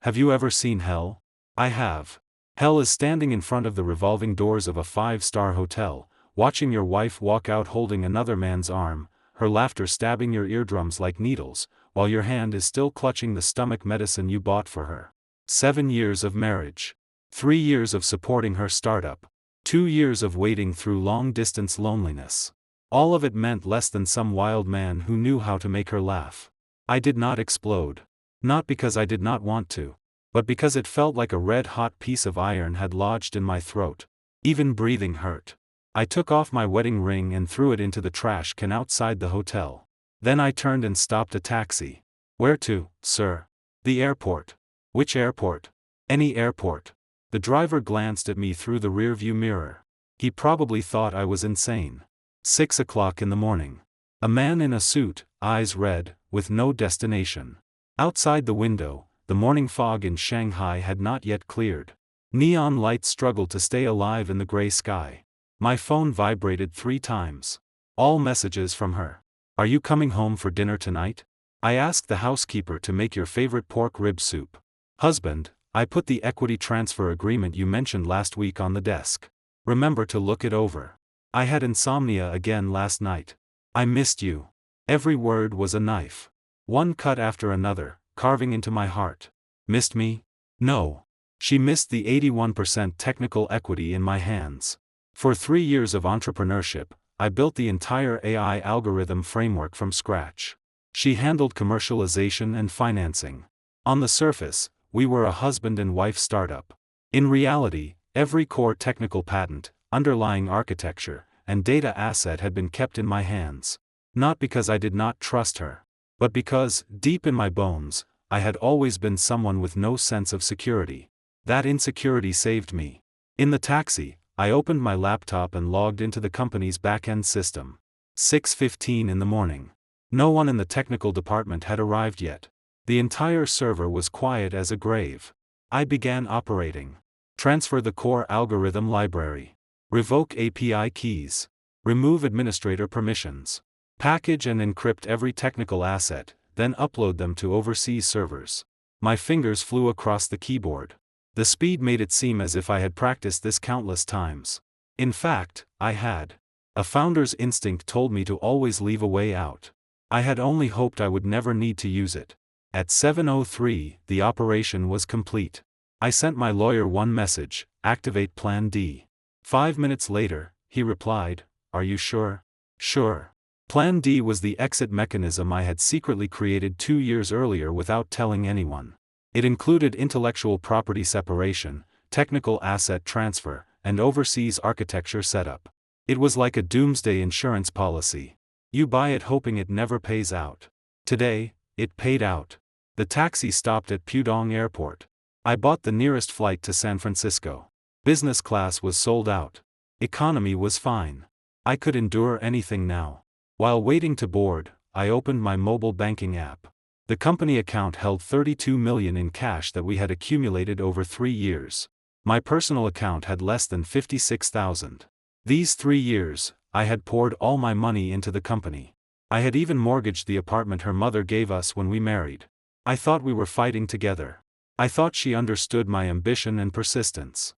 Have you ever seen hell? I have. Hell is standing in front of the revolving doors of a 5-star hotel, watching your wife walk out holding another man's arm, her laughter stabbing your eardrums like needles, while your hand is still clutching the stomach medicine you bought for her. 7 years of marriage. 3 years of supporting her startup. 2 years of wading through long-distance loneliness. All of it meant less than some wild man who knew how to make her laugh. I did not explode. Not because I did not want to, but because it felt like a red-hot piece of iron had lodged in my throat. Even breathing hurt. I took off my wedding ring and threw it into the trash can outside the hotel. Then I turned and stopped a taxi. Where to, sir? The airport. Which airport? Any airport. The driver glanced at me through the rearview mirror. He probably thought I was insane. 6 o'clock in the morning. A man in a suit, eyes red, with no destination. Outside the window, the morning fog in Shanghai had not yet cleared. Neon lights struggled to stay alive in the gray sky. My phone vibrated 3 times. All messages from her. Are you coming home for dinner tonight? I asked the housekeeper to make your favorite pork rib soup. Husband, I put the equity transfer agreement you mentioned last week on the desk. Remember to look it over. I had insomnia again last night. I missed you. Every word was a knife. One cut after another, carving into my heart. Missed me? No. She missed the 81% technical equity in my hands. For 3 years of entrepreneurship, I built the entire AI algorithm framework from scratch. She handled commercialization and financing. On the surface, we were a husband and wife startup. In reality, every core technical patent, underlying architecture, and data asset had been kept in my hands. Not because I did not trust her, but because, deep in my bones, I had always been someone with no sense of security. That insecurity saved me. In the taxi, I opened my laptop and logged into the company's back-end system. 6:15 in the morning. No one in the technical department had arrived yet. The entire server was quiet as a grave. I began operating. Transfer the core algorithm library. Revoke API keys. Remove administrator permissions. Package and encrypt every technical asset, then upload them to overseas servers. My fingers flew across the keyboard. The speed made it seem as if I had practiced this countless times. In fact, I had. A founder's instinct told me to always leave a way out. I had only hoped I would never need to use it. At 7:03, the operation was complete. I sent my lawyer one message: activate Plan D. 5 minutes later, he replied, are you sure? Sure. Plan D was the exit mechanism I had secretly created 2 years earlier without telling anyone. It included intellectual property separation, technical asset transfer, and overseas architecture setup. It was like a doomsday insurance policy. You buy it hoping it never pays out. Today, it paid out. The taxi stopped at Pudong Airport. I bought the nearest flight to San Francisco. Business class was sold out. Economy was fine. I could endure anything now. While waiting to board, I opened my mobile banking app. The company account held $32 million in cash that we had accumulated over 3 years. My personal account had less than $56,000. These 3 years, I had poured all my money into the company. I had even mortgaged the apartment her mother gave us when we married. I thought we were fighting together. I thought she understood my ambition and persistence.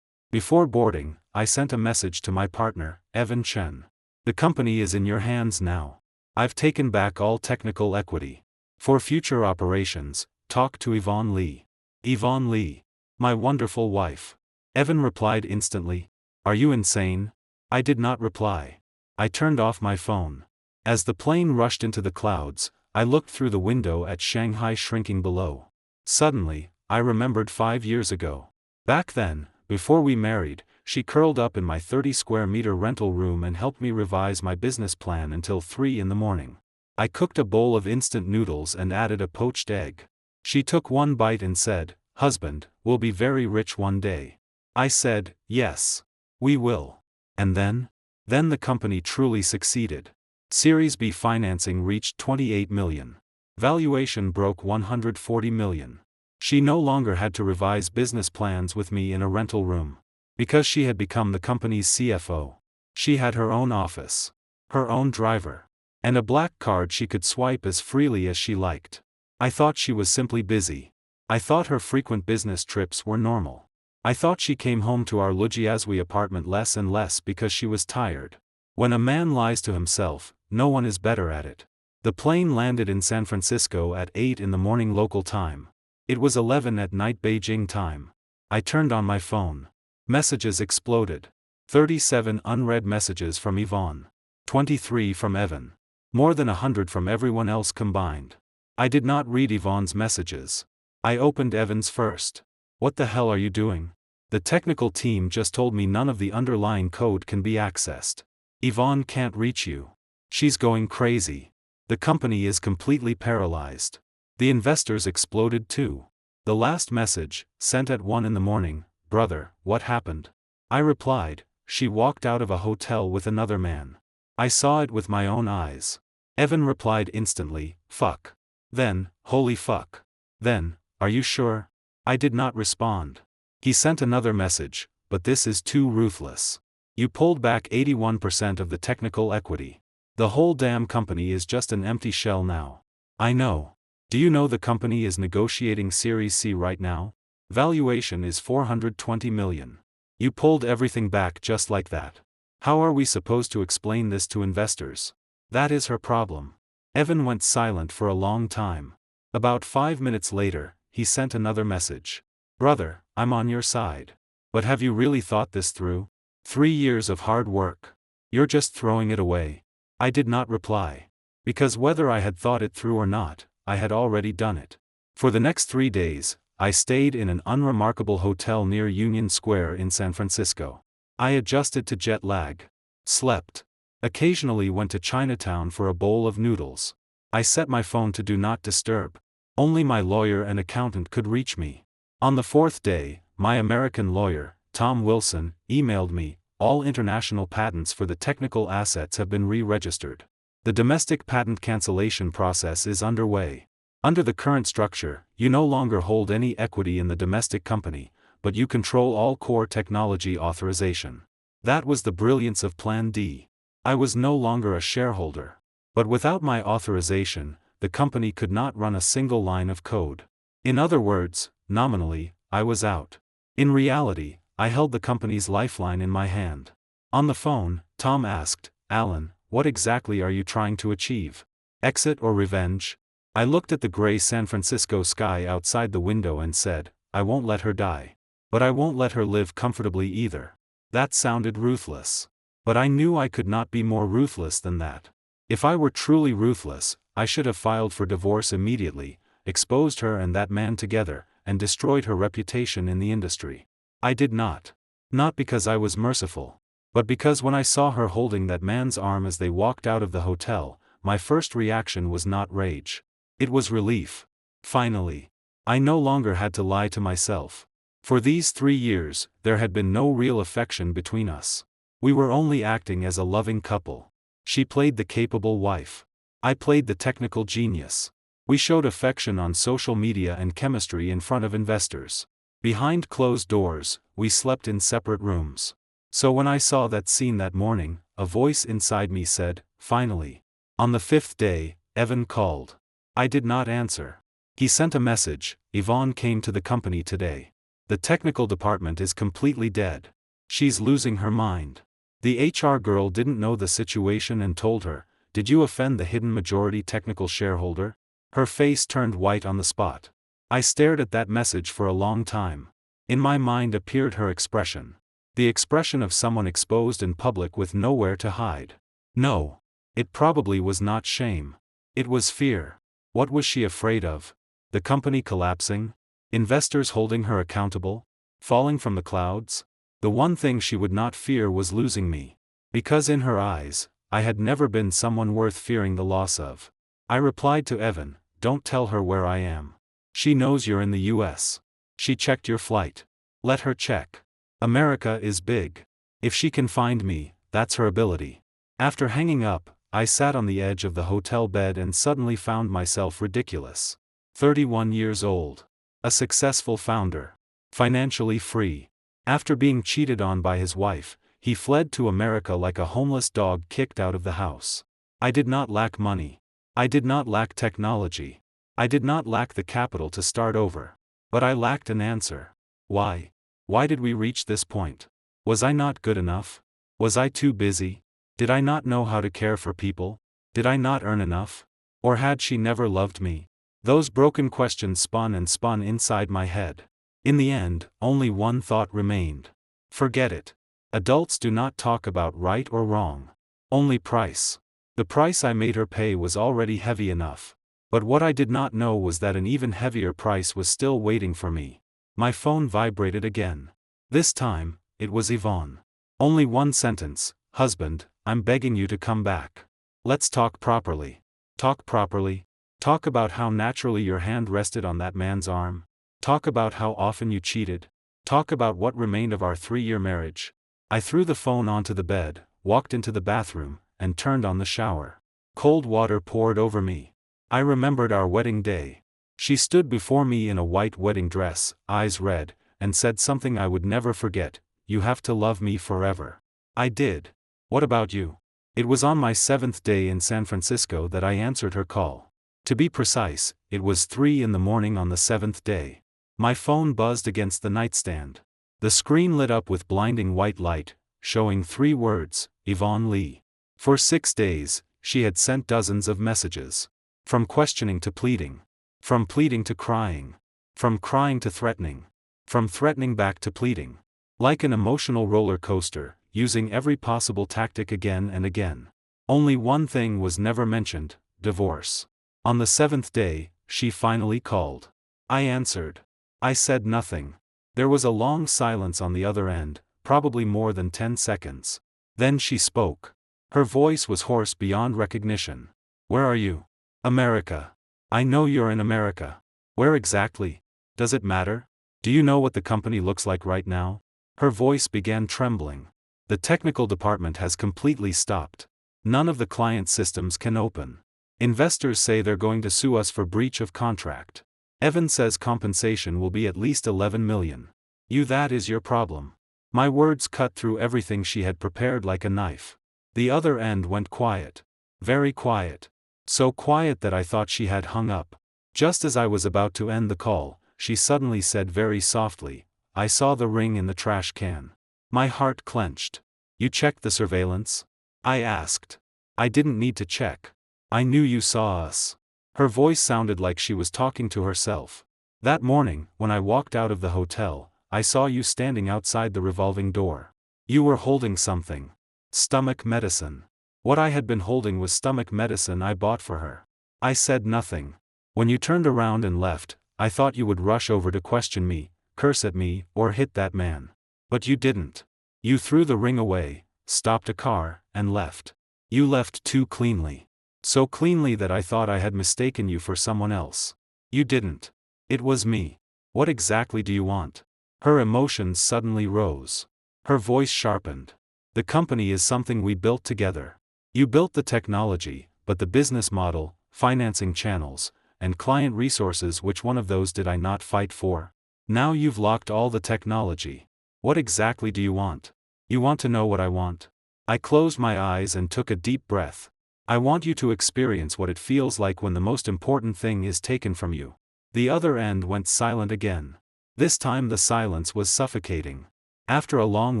Before boarding, I sent a message to my partner, Evan Chen. The company is in your hands now. I've taken back all technical equity. For future operations, talk to Yvonne Lee. Yvonne Lee. My wonderful wife. Evan replied instantly. Are you insane? I did not reply. I turned off my phone. As the plane rushed into the clouds, I looked through the window at Shanghai shrinking below. Suddenly, I remembered 5 years ago. Back then, before we married, she curled up in my 30-square-meter rental room and helped me revise my business plan until 3 in the morning. I cooked a bowl of instant noodles and added a poached egg. She took one bite and said, "Husband, we'll be very rich one day." I said, "Yes. We will." And then the company truly succeeded. Series B financing reached $28 million. Valuation broke $140 million. She no longer had to revise business plans with me in a rental room. Because she had become the company's CFO. She had her own office, her own driver, and a black card she could swipe as freely as she liked. I thought she was simply busy. I thought her frequent business trips were normal. I thought she came home to our Lujiazui apartment less and less because she was tired. When a man lies to himself, no one is better at it. The plane landed in San Francisco at 8 in the morning local time. It was 11 at night Beijing time. I turned on my phone. Messages exploded. 37 unread messages from Yvonne. 23 from Evan. More than 100 from everyone else combined. I did not read Yvonne's messages. I opened Evan's first. What the hell are you doing? The technical team just told me none of the underlying code can be accessed. Yvonne can't reach you. She's going crazy. The company is completely paralyzed. The investors exploded too. The last message, sent at 1 in the morning, brother, what happened? I replied, she walked out of a hotel with another man. I saw it with my own eyes. Evan replied instantly, fuck. Then, holy fuck. Then, are you sure? I did not respond. He sent another message, but this is too ruthless. You pulled back 81% of the technical equity. The whole damn company is just an empty shell now. I know. Do you know the company is negotiating Series C right now? Valuation is $420 million. You pulled everything back just like that. How are we supposed to explain this to investors? That is her problem. Evan went silent for a long time. About 5 minutes later, he sent another message. Brother, I'm on your side. But have you really thought this through? 3 years of hard work. You're just throwing it away. I did not reply. Because whether I had thought it through or not, I had already done it. For the next 3 days, I stayed in an unremarkable hotel near Union Square in San Francisco. I adjusted to jet lag. Slept. Occasionally went to Chinatown for a bowl of noodles. I set my phone to do not disturb. Only my lawyer and accountant could reach me. On the 4th day, my American lawyer, Tom Wilson, emailed me, all international patents for the technical assets have been re-registered. The domestic patent cancellation process is underway. Under the current structure, you no longer hold any equity in the domestic company, but you control all core technology authorization. That was the brilliance of Plan D. I was no longer a shareholder. But without my authorization, the company could not run a single line of code. In other words, nominally, I was out. In reality, I held the company's lifeline in my hand. On the phone, Tom asked, Alan, what exactly are you trying to achieve? Exit or revenge? I looked at the gray San Francisco sky outside the window and said, I won't let her die. But I won't let her live comfortably either. That sounded ruthless. But I knew I could not be more ruthless than that. If I were truly ruthless, I should have filed for divorce immediately, exposed her and that man together, and destroyed her reputation in the industry. I did not. Not because I was merciful. But because when I saw her holding that man's arm as they walked out of the hotel, my first reaction was not rage. It was relief. Finally. I no longer had to lie to myself. For these 3 years, there had been no real affection between us. We were only acting as a loving couple. She played the capable wife. I played the technical genius. We showed affection on social media and chemistry in front of investors. Behind closed doors, we slept in separate rooms. So when I saw that scene that morning, a voice inside me said, finally. On the 5th day, Evan called. I did not answer. He sent a message, Yvonne came to the company today. The technical department is completely dead. She's losing her mind. The HR girl didn't know the situation and told her, did you offend the hidden majority technical shareholder? Her face turned white on the spot. I stared at that message for a long time. In my mind appeared her expression. The expression of someone exposed in public with nowhere to hide. No. It probably was not shame. It was fear. What was she afraid of? The company collapsing? Investors holding her accountable? Falling from the clouds? The one thing she would not fear was losing me. Because in her eyes, I had never been someone worth fearing the loss of. I replied to Evan, don't tell her where I am. She knows you're in the US. She checked your flight. Let her check. America is big. If she can find me, that's her ability. After hanging up, I sat on the edge of the hotel bed and suddenly found myself ridiculous. 31 years old. A successful founder. Financially free. After being cheated on by his wife, he fled to America like a homeless dog kicked out of the house. I did not lack money. I did not lack technology. I did not lack the capital to start over. But I lacked an answer. Why? Why did we reach this point? Was I not good enough? Was I too busy? Did I not know how to care for people? Did I not earn enough? Or had she never loved me? Those broken questions spun and spun inside my head. In the end, only one thought remained. Forget it. Adults do not talk about right or wrong. Only price. The price I made her pay was already heavy enough. But what I did not know was that an even heavier price was still waiting for me. My phone vibrated again. This time, it was Yvonne. Only one sentence: "Husband, I'm begging you to come back. Let's talk properly." Talk properly? Talk about how naturally your hand rested on that man's arm. Talk about how often you cheated. Talk about what remained of our 3-year marriage. I threw the phone onto the bed, walked into the bathroom, and turned on the shower. Cold water poured over me. I remembered our wedding day. She stood before me in a white wedding dress, eyes red, and said something I would never forget: "You have to love me forever." I did. What about you? It was on my 7th day in San Francisco that I answered her call. To be precise, it was 3 in the morning on the 7th day. My phone buzzed against the nightstand. The screen lit up with blinding white light, showing 3 words: Yvonne Lee. For 6 days, she had sent dozens of messages. From questioning to pleading. From pleading to crying. From crying to threatening. From threatening back to pleading. Like an emotional roller coaster, using every possible tactic again and again. Only one thing was never mentioned: divorce. On the 7th day, she finally called. I answered. I said nothing. There was a long silence on the other end, probably more than 10 seconds. Then she spoke. Her voice was hoarse beyond recognition. "Where are you?" "America." "I know you're in America. Where exactly? Does it matter? Do you know what the company looks like right now?" Her voice began trembling. "The technical department has completely stopped. None of the client systems can open. Investors say they're going to sue us for breach of contract. Evan says compensation will be at least 11 million. That is your problem." My words cut through everything she had prepared like a knife. The other end went quiet. Very quiet. So quiet that I thought she had hung up. Just as I was about to end the call, she suddenly said very softly, "I saw the ring in the trash can." My heart clenched. "You checked the surveillance?" I asked. "I didn't need to check. I knew you saw us." Her voice sounded like she was talking to herself. "That morning, when I walked out of the hotel, I saw you standing outside the revolving door. You were holding something. Stomach medicine." What I had been holding was stomach medicine I bought for her. I said nothing. "When you turned around and left, I thought you would rush over to question me, curse at me, or hit that man. But you didn't. You threw the ring away, stopped a car, and left. You left too cleanly. So cleanly that I thought I had mistaken you for someone else. You didn't. It was me. What exactly do you want?" Her emotions suddenly rose. Her voice sharpened. "The company is something we built together. You built the technology, but the business model, financing channels, and client resources, which one of those did I not fight for? Now you've locked all the technology. What exactly do you want? You want to know what I want?" I closed my eyes and took a deep breath. "I want you to experience what it feels like when the most important thing is taken from you." The other end went silent again. This time the silence was suffocating. After a long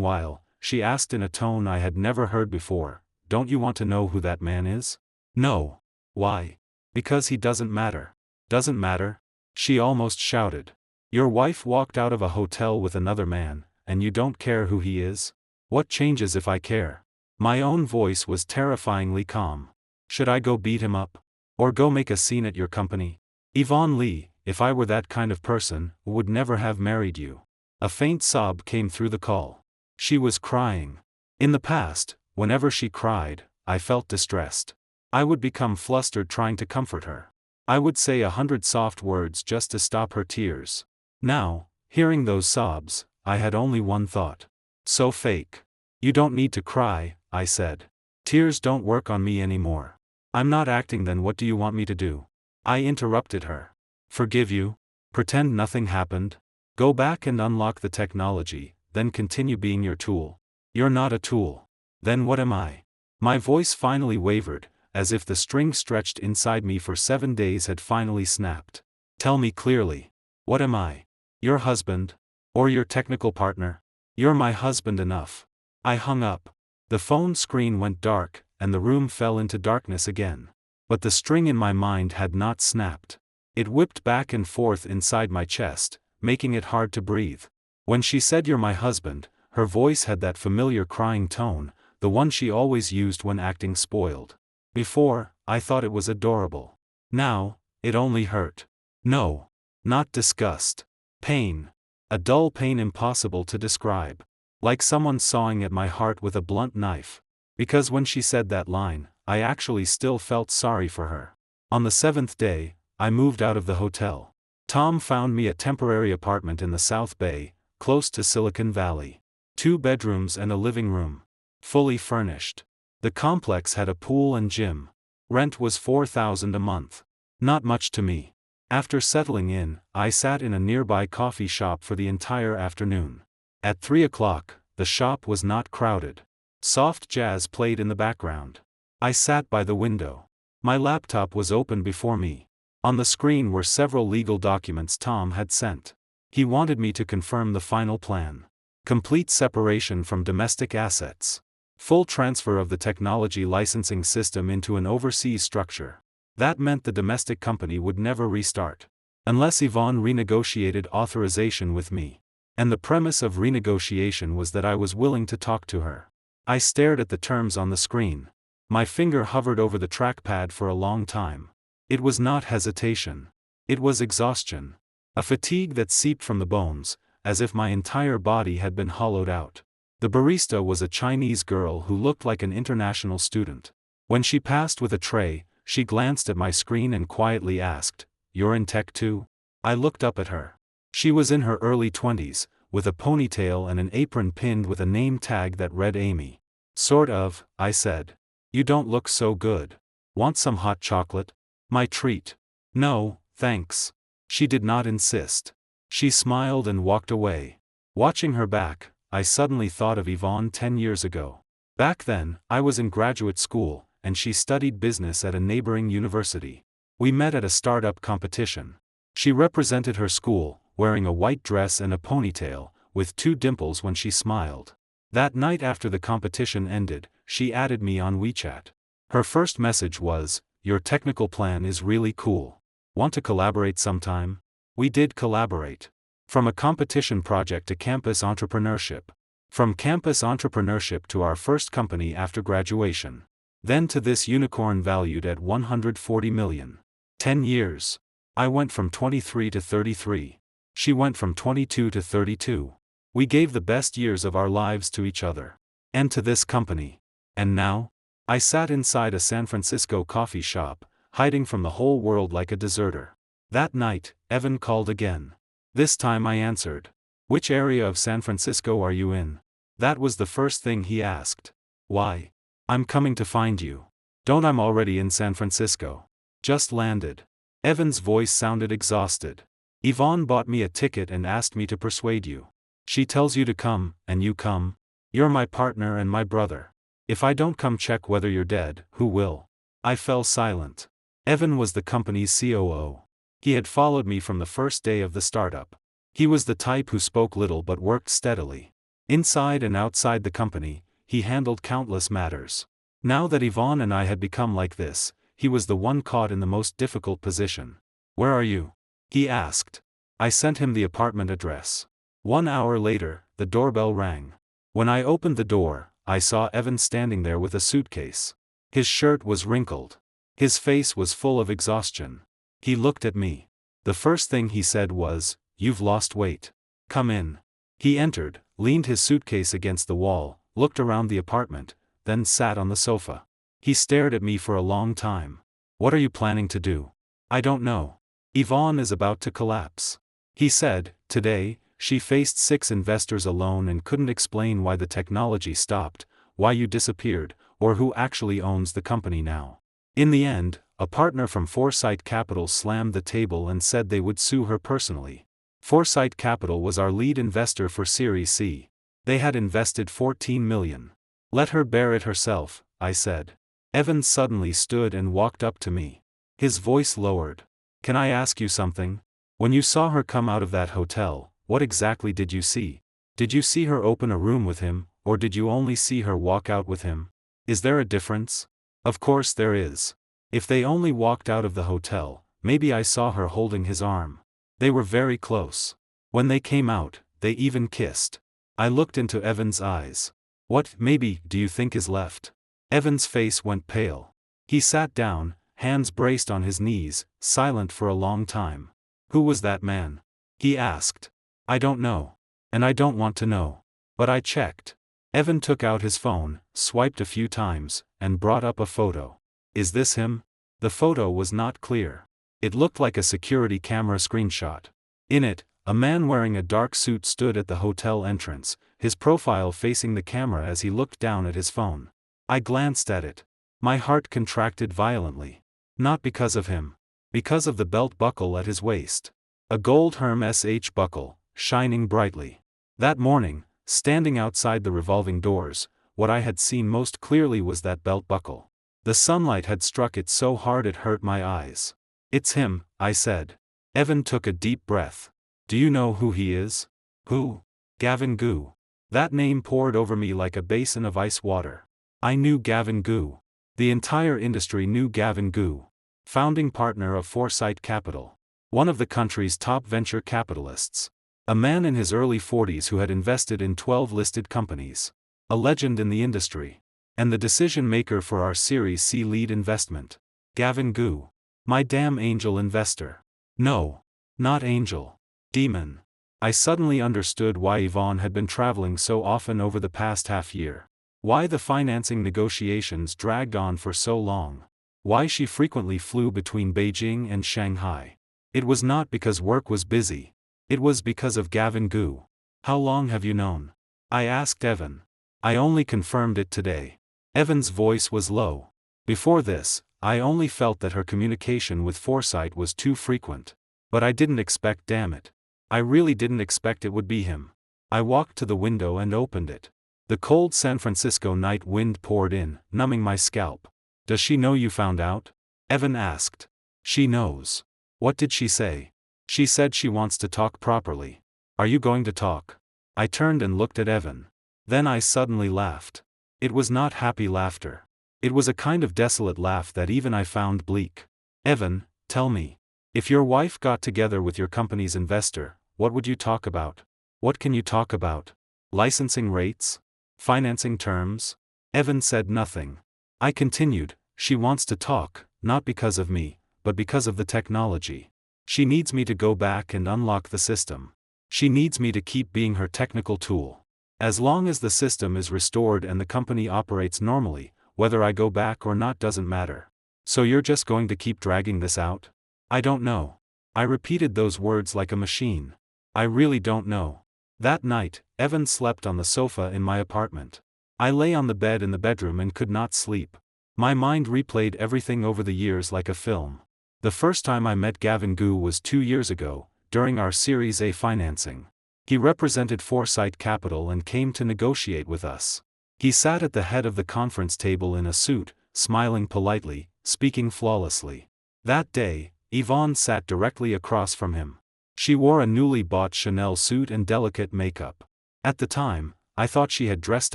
while, she asked in a tone I had never heard before, "Don't you want to know who that man is?" "No." "Why?" "Because he doesn't matter." "Doesn't matter?" She almost shouted. "Your wife walked out of a hotel with another man, and you don't care who he is? What changes if I care?" My own voice was terrifyingly calm. "Should I go beat him up? Or go make a scene at your company? Yvonne Lee, if I were that kind of person, would never have married you." A faint sob came through the call. She was crying. In the past, whenever she cried, I felt distressed. I would become flustered trying to comfort her. I would say 100 soft words just to stop her tears. Now, hearing those sobs, I had only one thought. So fake. "You don't need to cry," I said. "Tears don't work on me anymore." "I'm not acting, then what do you want me to do?" I interrupted her. "Forgive you? Pretend nothing happened? Go back and unlock the technology, then continue being your tool?" "You're not a tool." "Then what am I?" My voice finally wavered, as if the string stretched inside me for 7 days had finally snapped. "Tell me clearly. What am I?" Your husband? Or your technical partner? You're my husband enough. I hung up. The phone screen went dark, and the room fell into darkness again. But the string in my mind had not snapped. It whipped back and forth inside my chest, making it hard to breathe. When she said you're my husband, her voice had that familiar crying tone, the one she always used when acting spoiled. Before, I thought it was adorable. Now, it only hurt. No. Not disgust. Pain. A dull pain impossible to describe. Like someone sawing at my heart with a blunt knife. Because when she said that line, I actually still felt sorry for her. On the 7th day, I moved out of the hotel. Tom found me a temporary apartment in the South Bay, close to Silicon Valley. 2 bedrooms and a living room. Fully furnished. The complex had a pool and gym. Rent was $4,000 a month. Not much to me. After settling in, I sat in a nearby coffee shop for the entire afternoon. At 3 o'clock, the shop was not crowded. Soft jazz played in the background. I sat by the window. My laptop was open before me. On the screen were several legal documents Tom had sent. He wanted me to confirm the final plan. Complete separation from domestic assets. Full transfer of the technology licensing system into an overseas structure. That meant the domestic company would never restart. Unless Yvonne renegotiated authorization with me. And the premise of renegotiation was that I was willing to talk to her. I stared at the terms on the screen. My finger hovered over the trackpad for a long time. It was not hesitation. It was exhaustion. A fatigue that seeped from the bones, as if my entire body had been hollowed out. The barista was a Chinese girl who looked like an international student. When she passed with a tray, she glanced at my screen and quietly asked, "You're in tech too?" I looked up at her. She was in her early 20s, with a ponytail and an apron pinned with a name tag that read Amy. "Sort of," I said. "You don't look so good. Want some hot chocolate?" My treat. "No, thanks." She did not insist. She smiled and walked away. Watching her back, I suddenly thought of Yvonne 10 years ago. Back then, I was in graduate school, and she studied business at a neighboring university. We met at a startup competition. She represented her school, wearing a white dress and a ponytail, with 2 dimples when she smiled. That night after the competition ended, she added me on WeChat. Her first message was, "Your technical plan is really cool. Want to collaborate sometime?" We did collaborate. From a competition project to campus entrepreneurship. From campus entrepreneurship to our first company after graduation. Then to this unicorn valued at $140 million. 10 years. I went from 23 to 33. She went from 22 to 32. We gave the best years of our lives to each other. And to this company. And now? I sat inside a San Francisco coffee shop, hiding from the whole world like a deserter. That night, Evan called again. This time I answered. "Which area of San Francisco are you in?" That was the first thing he asked. "Why?" "I'm coming to find you." "Don't, I'm already in San Francisco. Just landed." Evan's voice sounded exhausted. "Yvonne bought me a ticket and asked me to persuade you. She tells you to come, and you come. You're my partner and my brother. If I don't come, check whether you're dead, who will?" I fell silent. Evan was the company's COO. He had followed me from the first day of the startup. He was the type who spoke little but worked steadily. Inside and outside the company, he handled countless matters. Now that Yvonne and I had become like this, he was the one caught in the most difficult position. "Where are you?" he asked. I sent him the apartment address. 1 hour later, the doorbell rang. When I opened the door, I saw Evan standing there with a suitcase. His shirt was wrinkled. His face was full of exhaustion. He looked at me. The first thing he said was, "You've lost weight. Come in." He entered, leaned his suitcase against the wall, looked around the apartment, then sat on the sofa. He stared at me for a long time. "What are you planning to do?" "I don't know. Yvonne is about to collapse," he said. Today, she faced 6 investors alone and couldn't explain why the technology stopped, why you disappeared, or who actually owns the company now. In the end, a partner from Foresight Capital slammed the table and said they would sue her personally. Foresight Capital was our lead investor for Series C. They had invested $14 million. "Let her bear it herself," I said. Evan suddenly stood and walked up to me. His voice lowered. "Can I ask you something?" When you saw her come out of that hotel, what exactly did you see? Did you see her open a room with him, or did you only see her walk out with him? Is there a difference? Of course there is. If they only walked out of the hotel, maybe I saw her holding his arm. They were very close. When they came out, they even kissed. I looked into Evan's eyes. What, maybe, do you think is left? Evan's face went pale. He sat down, hands braced on his knees, silent for a long time. Who was that man? He asked. I don't know. And I don't want to know. But I checked. Evan took out his phone, swiped a few times, and brought up a photo. Is this him? The photo was not clear. It looked like a security camera screenshot. In it, a man wearing a dark suit stood at the hotel entrance, his profile facing the camera as he looked down at his phone. I glanced at it. My heart contracted violently. Not because of him. Because of the belt buckle at his waist. A gold Hermes SH buckle, shining brightly. That morning, standing outside the revolving doors, what I had seen most clearly was that belt buckle. The sunlight had struck it so hard it hurt my eyes. It's him, I said. Evan took a deep breath. Do you know who he is? Who? Gavin Gu. That name poured over me like a basin of ice water. I knew Gavin Gu. The entire industry knew Gavin Gu. Founding partner of Foresight Capital. One of the country's top venture capitalists. A man in his early 40s who had invested in 12 listed companies. A legend in the industry. And the decision maker for our Series C lead investment. Gavin Gu. My damn angel investor. No. Not angel. Demon. I suddenly understood why Yvonne had been traveling so often over the past half year. Why the financing negotiations dragged on for so long. Why she frequently flew between Beijing and Shanghai. It was not because work was busy. It was because of Gavin Gu. How long have you known? I asked Evan. I only confirmed it today. Evan's voice was low. Before this, I only felt that her communication with Foresight was too frequent. But I didn't expect, damn it. I really didn't expect it would be him. I walked to the window and opened it. The cold San Francisco night wind poured in, numbing my scalp. Does she know you found out? Evan asked. She knows. What did she say? She said she wants to talk properly. Are you going to talk? I turned and looked at Evan. Then I suddenly laughed. It was not happy laughter. It was a kind of desolate laugh that even I found bleak. Evan, tell me. If your wife got together with your company's investor, what would you talk about? What can you talk about? Licensing rates? Financing terms? Evan said nothing. I continued, she wants to talk, not because of me, but because of the technology. She needs me to go back and unlock the system. She needs me to keep being her technical tool. As long as the system is restored and the company operates normally, whether I go back or not doesn't matter. So you're just going to keep dragging this out? I don't know. I repeated those words like a machine. I really don't know. That night, Evan slept on the sofa in my apartment. I lay on the bed in the bedroom and could not sleep. My mind replayed everything over the years like a film. The first time I met Gavin Gu was 2 years ago, during our Series A financing. He represented Foresight Capital and came to negotiate with us. He sat at the head of the conference table in a suit, smiling politely, speaking flawlessly. That day, Yvonne sat directly across from him. She wore a newly bought Chanel suit and delicate makeup. At the time, I thought she had dressed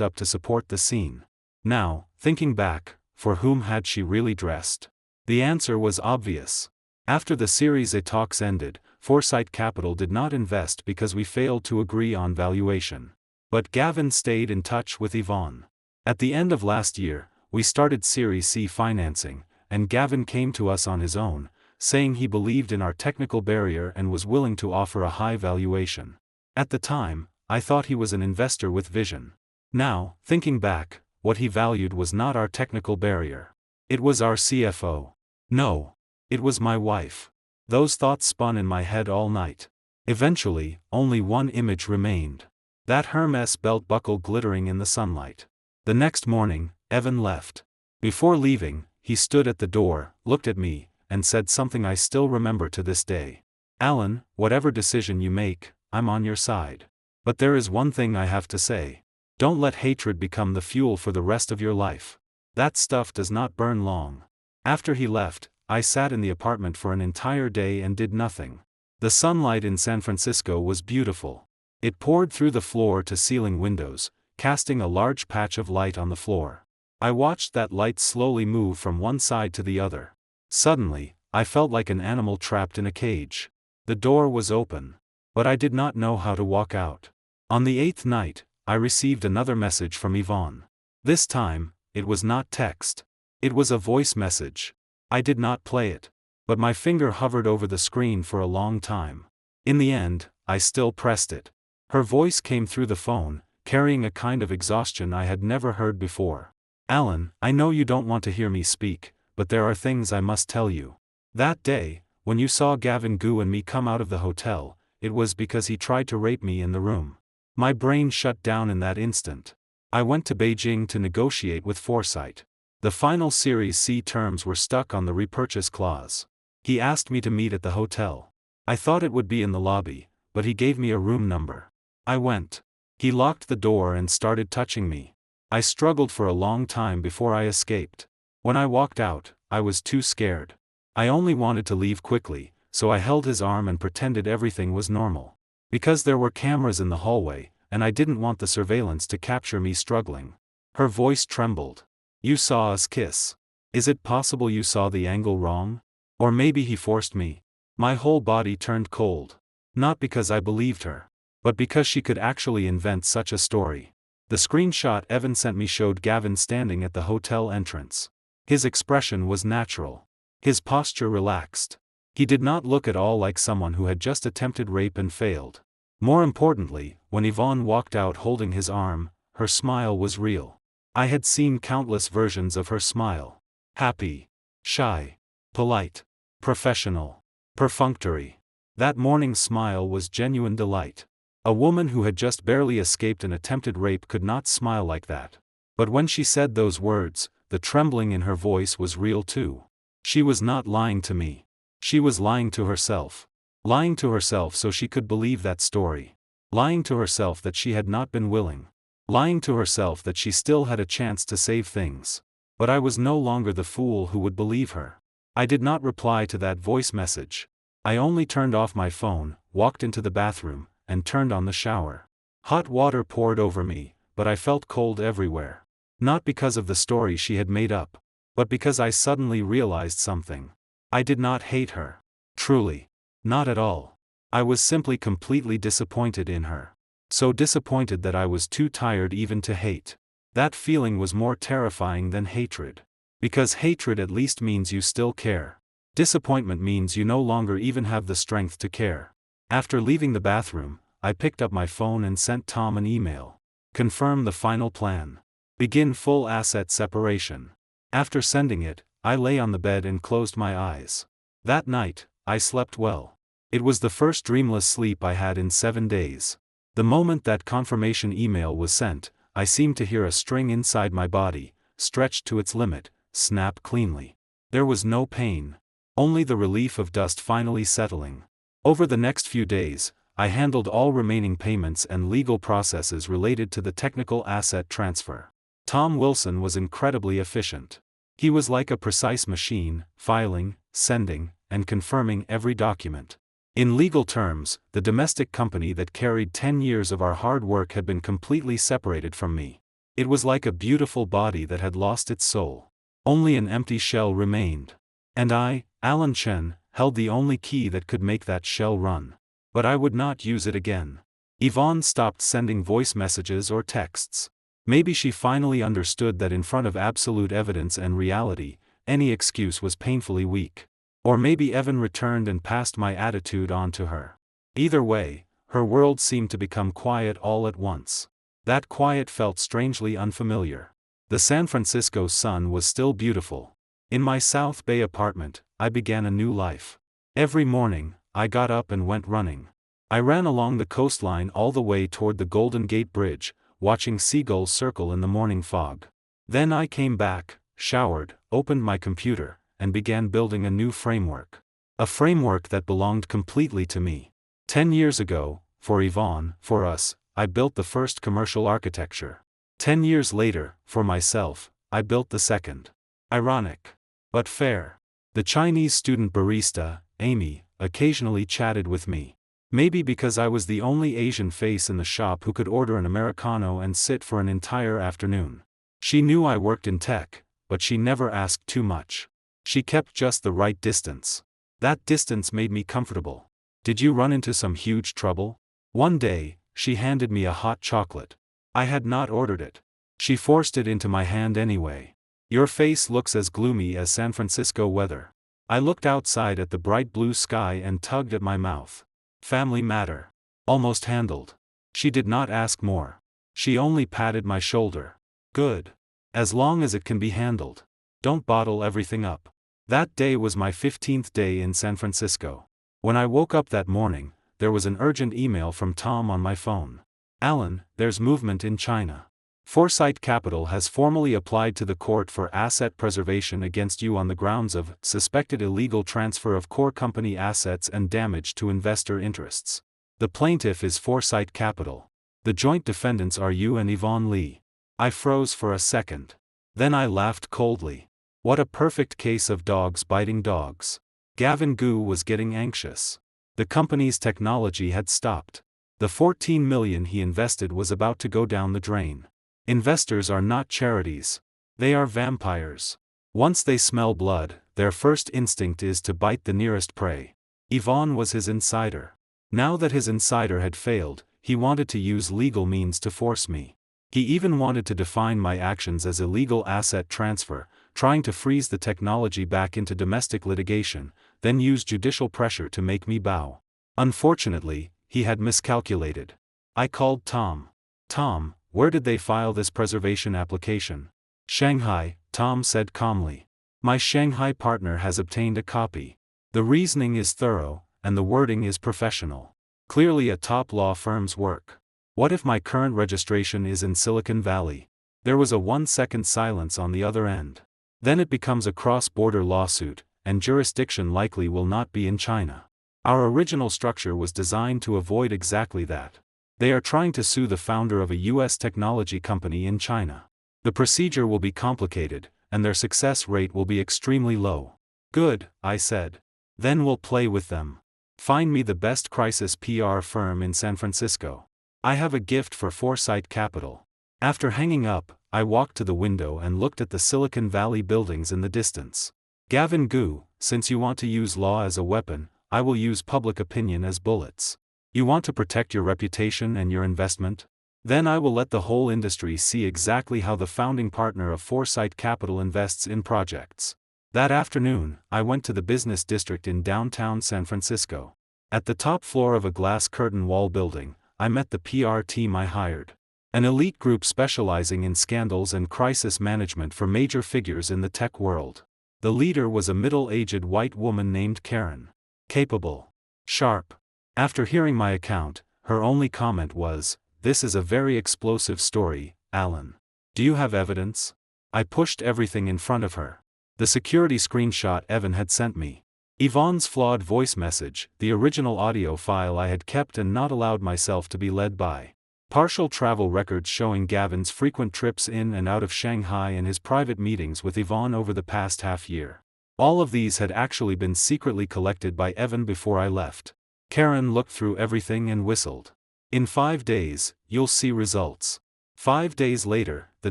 up to support the scene. Now, thinking back, for whom had she really dressed? The answer was obvious. After the Series A talks ended, Foresight Capital did not invest because we failed to agree on valuation. But Gavin stayed in touch with Yvonne. At the end of last year, we started Series C financing, and Gavin came to us on his own, saying he believed in our technical barrier and was willing to offer a high valuation. At the time, I thought he was an investor with vision. Now, thinking back, what he valued was not our technical barrier. It was our CFO. No. It was my wife. Those thoughts spun in my head all night. Eventually, only one image remained. That Hermes belt buckle glittering in the sunlight. The next morning, Evan left. Before leaving, he stood at the door, looked at me, and said something I still remember to this day. Alan, whatever decision you make, I'm on your side. But there is one thing I have to say. Don't let hatred become the fuel for the rest of your life. That stuff does not burn long. After he left, I sat in the apartment for an entire day and did nothing. The sunlight in San Francisco was beautiful. It poured through the floor-to-ceiling windows, casting a large patch of light on the floor. I watched that light slowly move from one side to the other. Suddenly, I felt like an animal trapped in a cage. The door was open. But I did not know how to walk out. On the 8th night, I received another message from Yvonne. This time, it was not text. It was a voice message. I did not play it. But my finger hovered over the screen for a long time. In the end, I still pressed it. Her voice came through the phone, carrying a kind of exhaustion I had never heard before. Alan, I know you don't want to hear me speak, but there are things I must tell you. That day, when you saw Gavin Gu and me come out of the hotel, it was because he tried to rape me in the room. My brain shut down in that instant. I went to Beijing to negotiate with Foresight. The final Series C terms were stuck on the repurchase clause. He asked me to meet at the hotel. I thought it would be in the lobby, but he gave me a room number. I went. He locked the door and started touching me. I struggled for a long time before I escaped. When I walked out, I was too scared. I only wanted to leave quickly, so I held his arm and pretended everything was normal. Because there were cameras in the hallway, and I didn't want the surveillance to capture me struggling. Her voice trembled. You saw us kiss. Is it possible you saw the angle wrong? Or maybe he forced me? My whole body turned cold. Not because I believed her, but because she could actually invent such a story. The screenshot Evan sent me showed Gavin standing at the hotel entrance. His expression was natural. His posture relaxed. He did not look at all like someone who had just attempted rape and failed. More importantly, when Yvonne walked out holding his arm, her smile was real. I had seen countless versions of her smile. Happy, shy, polite, professional, perfunctory. That morning's smile was genuine delight. A woman who had just barely escaped an attempted rape could not smile like that. But when she said those words, the trembling in her voice was real too. She was not lying to me. She was lying to herself. Lying to herself so she could believe that story. Lying to herself that she had not been willing. Lying to herself that she still had a chance to save things. But I was no longer the fool who would believe her. I did not reply to that voice message. I only turned off my phone, walked into the bathroom, and turned on the shower. Hot water poured over me, but I felt cold everywhere. Not because of the story she had made up, but because I suddenly realized something. I did not hate her. Truly. Not at all. I was simply completely disappointed in her. So disappointed that I was too tired even to hate. That feeling was more terrifying than hatred. Because hatred at least means you still care. Disappointment means you no longer even have the strength to care. After leaving the bathroom, I picked up my phone and sent Tom an email. Confirm the final plan. Begin full asset separation. After sending it, I lay on the bed and closed my eyes. That night, I slept well. It was the first dreamless sleep I had in 7 days. The moment that confirmation email was sent, I seemed to hear a string inside my body, stretched to its limit, snap cleanly. There was no pain. Only the relief of dust finally settling. Over the next few days, I handled all remaining payments and legal processes related to the technical asset transfer. Tom Wilson was incredibly efficient. He was like a precise machine, filing, sending, and confirming every document. In legal terms, the domestic company that carried 10 years of our hard work had been completely separated from me. It was like a beautiful body that had lost its soul. Only an empty shell remained. And I, Alan Chen, held the only key that could make that shell run. But I would not use it again. Yvonne stopped sending voice messages or texts. Maybe she finally understood that in front of absolute evidence and reality, any excuse was painfully weak. Or maybe Evan returned and passed my attitude on to her. Either way, her world seemed to become quiet all at once. That quiet felt strangely unfamiliar. The San Francisco sun was still beautiful. In my South Bay apartment, I began a new life. Every morning, I got up and went running. I ran along the coastline all the way toward the Golden Gate Bridge, watching seagulls circle in the morning fog. Then I came back, showered, opened my computer, and began building a new framework. A framework that belonged completely to me. 10 years ago, for Yvonne, for us, I built the first commercial architecture. 10 years later, for myself, I built the second. Ironic. But fair. The Chinese student barista, Amy, occasionally chatted with me. Maybe because I was the only Asian face in the shop who could order an Americano and sit for an entire afternoon. She knew I worked in tech, but she never asked too much. She kept just the right distance. That distance made me comfortable. Did you run into some huge trouble? One day, she handed me a hot chocolate. I had not ordered it. She forced it into my hand anyway. Your face looks as gloomy as San Francisco weather. I looked outside at the bright blue sky and tugged at my mouth. Family matter. Almost handled. She did not ask more. She only patted my shoulder. Good. As long as it can be handled. Don't bottle everything up. That day was my 15th day in San Francisco. When I woke up that morning, there was an urgent email from Tom on my phone. Alan, there's movement in China. Foresight Capital has formally applied to the court for asset preservation against you on the grounds of suspected illegal transfer of core company assets and damage to investor interests. The plaintiff is Foresight Capital. The joint defendants are you and Yvonne Lee. I froze for a second. Then I laughed coldly. What a perfect case of dogs biting dogs. Gavin Gu was getting anxious. The company's technology had stopped. The $14 million he invested was about to go down the drain. Investors are not charities. They are vampires. Once they smell blood, their first instinct is to bite the nearest prey. Yvonne was his insider. Now that his insider had failed, he wanted to use legal means to force me. He even wanted to define my actions as illegal asset transfer, trying to freeze the technology back into domestic litigation, then use judicial pressure to make me bow. Unfortunately, he had miscalculated. I called Tom. Tom, where did they file this preservation application? Shanghai, Tom said calmly. My Shanghai partner has obtained a copy. The reasoning is thorough, and the wording is professional. Clearly a top law firm's work. What if my current registration is in Silicon Valley? There was a 1-second silence on the other end. Then it becomes a cross-border lawsuit, and jurisdiction likely will not be in China. Our original structure was designed to avoid exactly that. They are trying to sue the founder of a US technology company in China. The procedure will be complicated, and their success rate will be extremely low. Good, I said. Then we'll play with them. Find me the best crisis PR firm in San Francisco. I have a gift for Foresight Capital. After hanging up, I walked to the window and looked at the Silicon Valley buildings in the distance. Gavin Gu, since you want to use law as a weapon, I will use public opinion as bullets. You want to protect your reputation and your investment? Then I will let the whole industry see exactly how the founding partner of Foresight Capital invests in projects. That afternoon, I went to the business district in downtown San Francisco. At the top floor of a glass curtain wall building, I met the PR team I hired. An elite group specializing in scandals and crisis management for major figures in the tech world. The leader was a middle-aged white woman named Karen. Capable. Sharp. After hearing my account, her only comment was, "This is a very explosive story, Alan. Do you have evidence?" I pushed everything in front of her. The security screenshot Evan had sent me. Yvonne's flawed voice message, the original audio file I had kept and not allowed myself to be led by. Partial travel records showing Gavin's frequent trips in and out of Shanghai and his private meetings with Yvonne over the past half year. All of these had actually been secretly collected by Evan before I left. Karen looked through everything and whistled. In 5 days, you'll see results. 5 days later, the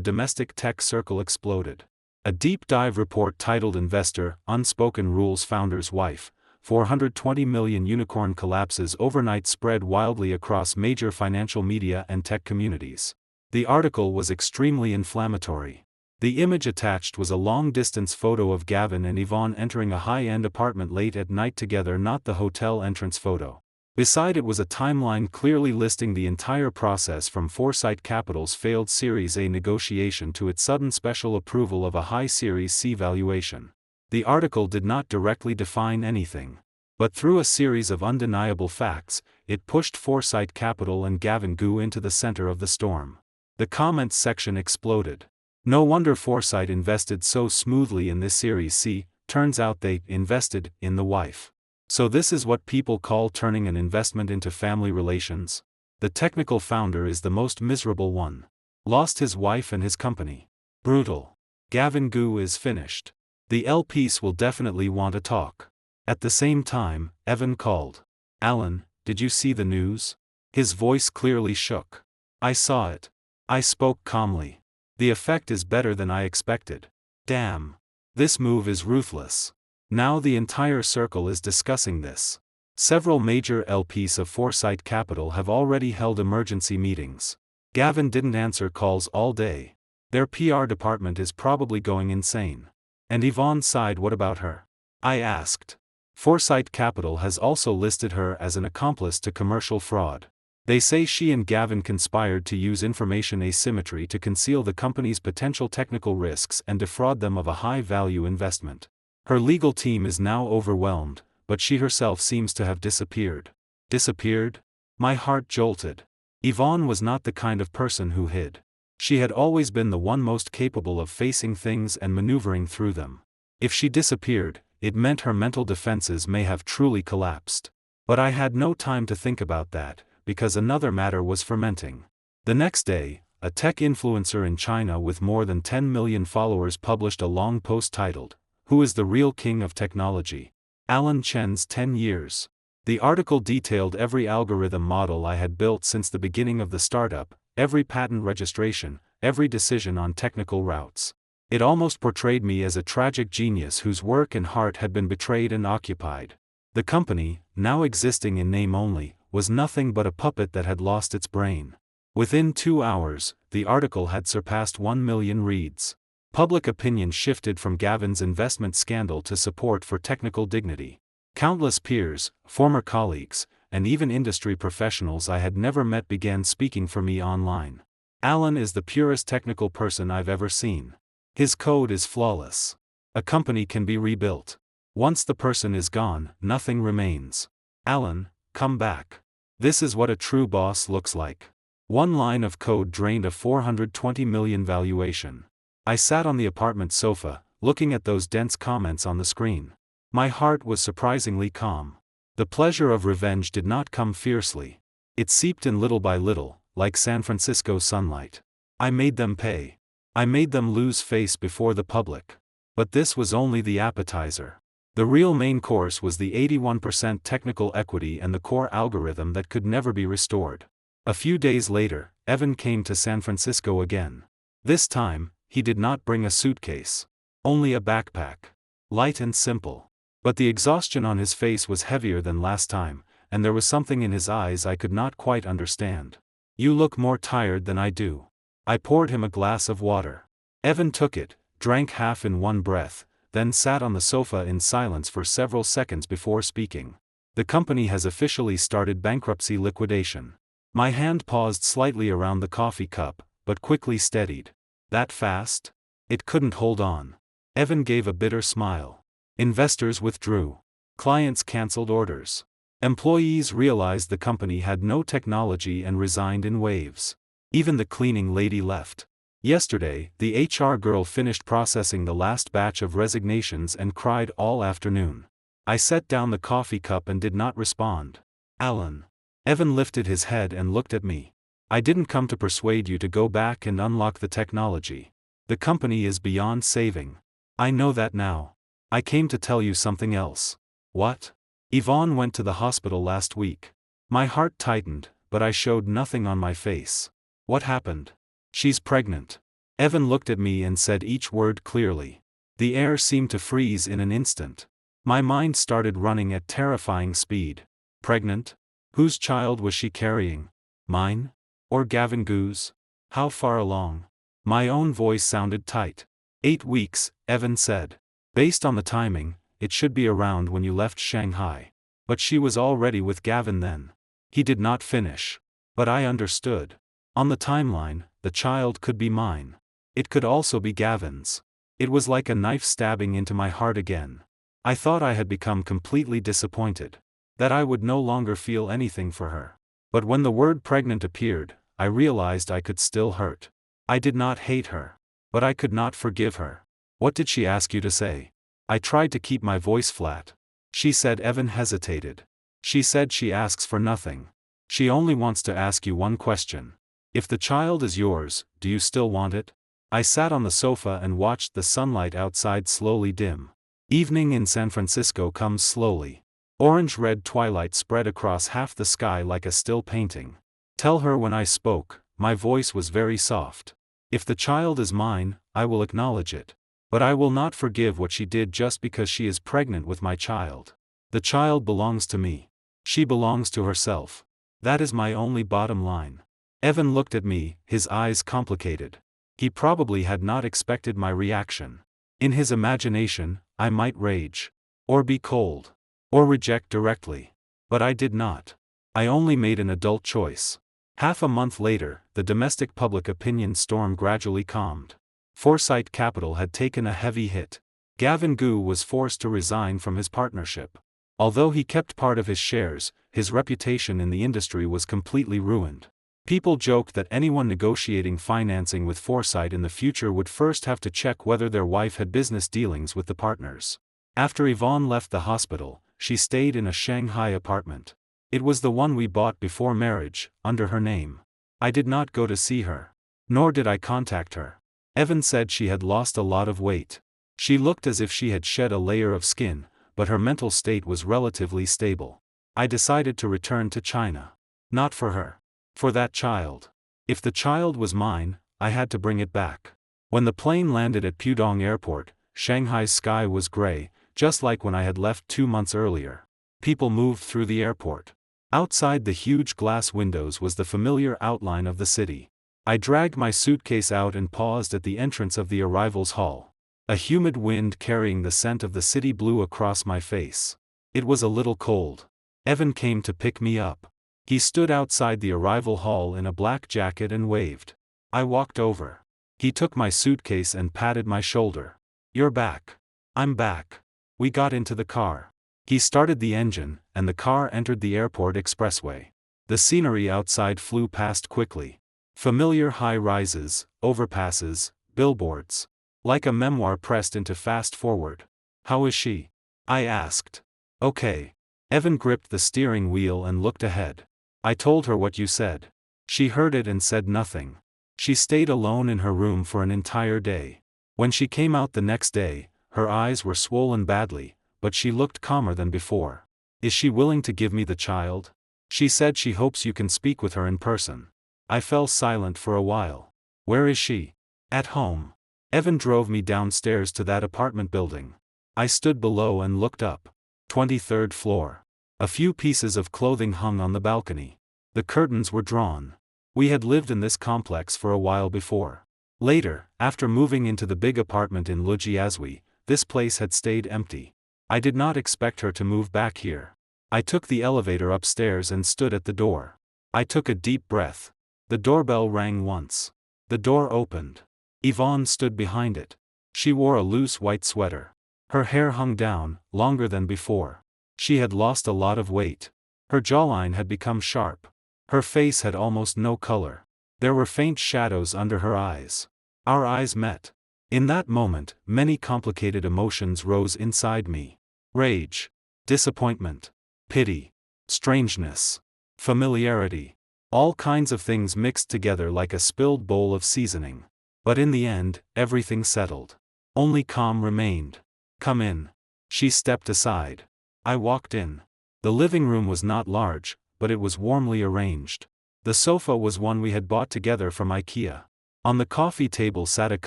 domestic tech circle exploded. A deep dive report titled Investor, Unspoken Rules Founder's Wife, 420 million unicorn collapses overnight spread wildly across major financial media and tech communities. The article was extremely inflammatory. The image attached was a long-distance photo of Gavin and Yvonne entering a high-end apartment late at night together, not the hotel entrance photo. Beside it was a timeline clearly listing the entire process from Foresight Capital's failed Series A negotiation to its sudden special approval of a high Series C valuation. The article did not directly define anything. But through a series of undeniable facts, it pushed Foresight Capital and Gavin Gu into the center of the storm. The comments section exploded. No wonder Foresight invested so smoothly in this Series C, turns out they invested in the wife. So this is what people call turning an investment into family relations? The technical founder is the most miserable one. Lost his wife and his company. Brutal. Gavin Gu is finished. The LPs will definitely want to talk. At the same time, Evan called. "Alan, did you see the news?" His voice clearly shook. "I saw it." I spoke calmly. "The effect is better than I expected." "Damn. This move is ruthless." Now the entire circle is discussing this. Several major LPs of Foresight Capital have already held emergency meetings. Gavin didn't answer calls all day. Their PR department is probably going insane. And Yvonne sighed. "What about her?" I asked. Foresight Capital has also listed her as an accomplice to commercial fraud. They say she and Gavin conspired to use information asymmetry to conceal the company's potential technical risks and defraud them of a high-value investment. Her legal team is now overwhelmed, but she herself seems to have disappeared. Disappeared? My heart jolted. Yvonne was not the kind of person who hid. She had always been the one most capable of facing things and maneuvering through them. If she disappeared, it meant her mental defenses may have truly collapsed. But I had no time to think about that, because another matter was fermenting. The next day, a tech influencer in China with more than 10 million followers published a long post titled, "Who is the Real King of Technology? Alan Chen's 10 Years." The article detailed every algorithm model I had built since the beginning of the startup, every patent registration, every decision on technical routes. It almost portrayed me as a tragic genius whose work and heart had been betrayed and occupied. The company, now existing in name only, was nothing but a puppet that had lost its brain. Within 2 hours, the article had surpassed 1 million reads. Public opinion shifted from Gavin's investment scandal to support for technical dignity. Countless peers, former colleagues, and even industry professionals I had never met began speaking for me online. Alan is the purest technical person I've ever seen. His code is flawless. A company can be rebuilt. Once the person is gone, nothing remains. Alan, come back. This is what a true boss looks like. One line of code drained a $420 million valuation. I sat on the apartment sofa, looking at those dense comments on the screen. My heart was surprisingly calm. The pleasure of revenge did not come fiercely. It seeped in little by little, like San Francisco sunlight. I made them pay. I made them lose face before the public. But this was only the appetizer. The real main course was the 81% technical equity and the core algorithm that could never be restored. A few days later, Evan came to San Francisco again. This time, he did not bring a suitcase. Only a backpack. Light and simple. But the exhaustion on his face was heavier than last time, and there was something in his eyes I could not quite understand. "You look more tired than I do." I poured him a glass of water. Evan took it, drank half in one breath, then sat on the sofa in silence for several seconds before speaking. "The company has officially started bankruptcy liquidation." My hand paused slightly around the coffee cup, but quickly steadied. "That fast?" It couldn't hold on. Evan gave a bitter smile. Investors withdrew. Clients cancelled orders. Employees realized the company had no technology and resigned in waves. Even the cleaning lady left. Yesterday, the HR girl finished processing the last batch of resignations and cried all afternoon. I set down the coffee cup and did not respond. "Alan." Evan lifted his head and looked at me. "I didn't come to persuade you to go back and unlock the technology. The company is beyond saving. I know that now. I came to tell you something else." "What?" "Yvonne went to the hospital last week." My heart tightened, but I showed nothing on my face. "What happened?" "She's pregnant." Evan looked at me and said each word clearly. The air seemed to freeze in an instant. My mind started running at terrifying speed. Pregnant? Whose child was she carrying? Mine? Or Gavin Goo's? How far along? My own voice sounded tight. 8 weeks, Evan said. Based on the timing, it should be around when you left Shanghai. But she was already with Gavin then. He did not finish. But I understood. On the timeline, the child could be mine. It could also be Gavin's. It was like a knife stabbing into my heart again. I thought I had become completely disappointed. That I would no longer feel anything for her. But when the word pregnant appeared, I realized I could still hurt. I did not hate her. But I could not forgive her. "What did she ask you to say?" I tried to keep my voice flat. "She said." Evan hesitated. "She said she asks for nothing. She only wants to ask you one question. If the child is yours, do you still want it?" I sat on the sofa and watched the sunlight outside slowly dim. Evening in San Francisco comes slowly. Orange-red twilight spread across half the sky like a still painting. Tell her when I spoke, my voice was very soft. If the child is mine, I will acknowledge it. But I will not forgive what she did just because she is pregnant with my child. The child belongs to me. She belongs to herself. That is my only bottom line. Evan looked at me, his eyes complicated. He probably had not expected my reaction. In his imagination, I might rage. Or be cold. Or reject directly. But I did not. I only made an adult choice. Half a month later, the domestic public opinion storm gradually calmed. Foresight Capital had taken a heavy hit. Gavin Gu was forced to resign from his partnership. Although he kept part of his shares, his reputation in the industry was completely ruined. People joked that anyone negotiating financing with Foresight in the future would first have to check whether their wife had business dealings with the partners. After Yvonne left the hospital, she stayed in a Shanghai apartment. It was the one we bought before marriage, under her name. I did not go to see her. Nor did I contact her. Evan said she had lost a lot of weight. She looked as if she had shed a layer of skin, but her mental state was relatively stable. I decided to return to China. Not for her. For that child. If the child was mine, I had to bring it back. When the plane landed at Pudong Airport, Shanghai's sky was gray, just like when I had left 2 months earlier. People moved through the airport. Outside the huge glass windows was the familiar outline of the city. I dragged my suitcase out and paused at the entrance of the arrivals hall. A humid wind carrying the scent of the city blew across my face. It was a little cold. Evan came to pick me up. He stood outside the arrival hall in a black jacket and waved. I walked over. He took my suitcase and patted my shoulder. "You're back." "I'm back." We got into the car. He started the engine, and the car entered the airport expressway. The scenery outside flew past quickly. Familiar high-rises, overpasses, billboards. Like a memoir pressed into fast forward. "How is she?" I asked. "Okay." Evan gripped the steering wheel and looked ahead. "I told her what you said." She heard it and said nothing. She stayed alone in her room for an entire day. When she came out the next day, her eyes were swollen badly, but she looked calmer than before. "Is she willing to give me the child?" She said she hopes you can speak with her in person. I fell silent for a while. "Where is she?" "At home." Evan drove me downstairs to that apartment building. I stood below and looked up. 23rd floor. A few pieces of clothing hung on the balcony. The curtains were drawn. We had lived in this complex for a while before. Later, after moving into the big apartment in Lujiazui, this place had stayed empty. I did not expect her to move back here. I took the elevator upstairs and stood at the door. I took a deep breath. The doorbell rang once. The door opened. Yvonne stood behind it. She wore a loose white sweater. Her hair hung down, longer than before. She had lost a lot of weight. Her jawline had become sharp. Her face had almost no color. There were faint shadows under her eyes. Our eyes met. In that moment, many complicated emotions rose inside me. Rage. Disappointment. Pity. Strangeness. Familiarity. All kinds of things mixed together like a spilled bowl of seasoning. But in the end, everything settled. Only calm remained. "Come in." She stepped aside. I walked in. The living room was not large, but it was warmly arranged. The sofa was one we had bought together from IKEA. On the coffee table sat a